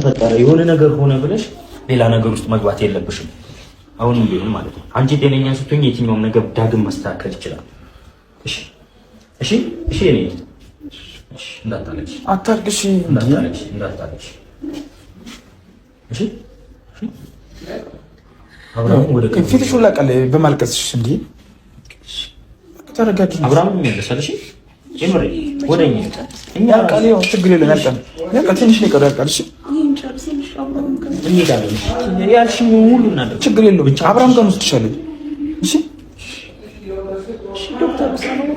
ተፈጠረ የሆነ ነገር ሆነ ብለሽ ሌላ ነገር ውስጥ መግባት የለብሽም። አሁንም ቢሆን ማለት ነው አንቺ ጤነኛ ስትሆኚ የትኛውም ነገር ዳግም መስተካከል ይችላል። እሺ እሺ እሺ እኔ እሺ እንዳታለቅሽ አታልቅሽ እንዳታለቅሽ እሺ እሺ አብራም ወደ ከፊትሽ ሁላ ቃል በማልቀስሽ እንዴ ተረጋጊ። አብራም የሚመለሳል እሺ ጀምሪ ወደኛ እኛ ቃል ይኸው ችግር የለም ያልቃል ትንሽ ነው የቀረው ያልቃል። እሺ እንሄዳለን ያልሽኝ ሙሉ እናደርግ ችግር የለውም ብቻ አብራም ጋር ወስድሻለሁ። እሺ ዶክተር ሰላም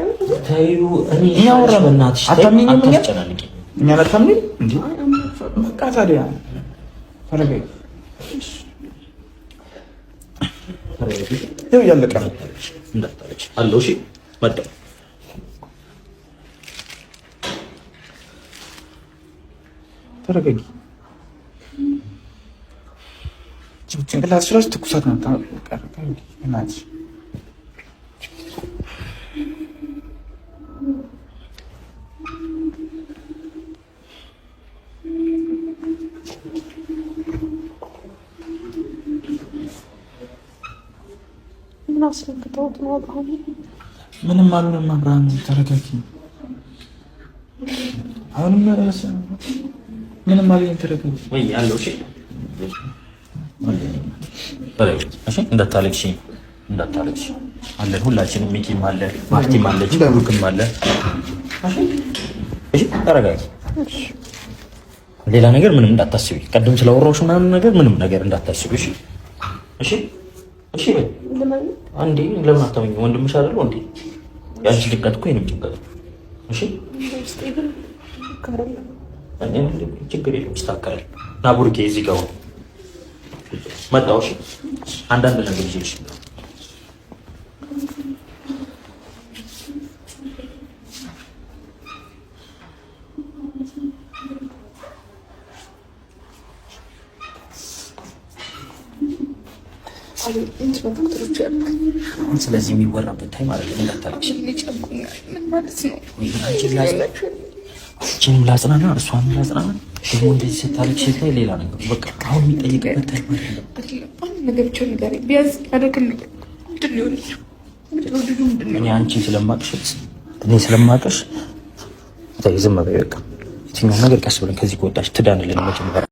ታዩ እኛ ወራ በእናትሽ አታስጨናንቂ። እኛ አታምኚም እንዴ? በቃ ታዲያ ተረጋጊ። ይኸው ያለቀ እንዳታለቅሽ አለው። እሺ መጣሁ ተረጋጊ። ጭንቅላትሽ ራሱ ትኩሳት ነው። እናትሽ ምን አስረግጠውት ነው? ምንም አልሆነም። አብርሃም ተረጋጊ። አሁንም ምንም አልሆነም። ተረጋጊ ወይ ያለው እሺ እሺ እንዳታለቅሽ አለን ሁላችንም። ሚኪም አለ ማርቲም አለች ብሩክም አለ። እሺ ተረጋጊ። ሌላ ነገር ምንም እንዳታስቢ። ቀደም ስለወራሁሽ ምናምን ነገር ምንም ነገር እንዳታስቢ። እሺ እሺ እሺ በይ አንዴ ለምን አታመኝ? ወንድምሽ አይደል እንዴ? ያንቺ ጭንቀት እኮ የእኔም ጭንቀት ነው። እሺ ችግር የለም ይስተካከላል። ና ቡርኬ እዚህ ጋር መጣሁ። እሺ አንዳንድ ነገር ይዤልሽ ስለዚህ የሚወራበት ታይም አይደለም። እንዳታለቅሽ አንቺንም ላጽናና እሷንም ላጽናና። ደግሞ እንደዚህ ስታለቅሽ ሲታይ ሌላ ነገር በቃ አሁን የሚጠይቅበት ታይም አይደለም። እኔ አንቺን ስለማቅሽ ዝም በይ በቃ። የትኛውም ነገር ቀስ ብለን ከዚህ ከወጣሽ ትዳንልን መጀመሪያ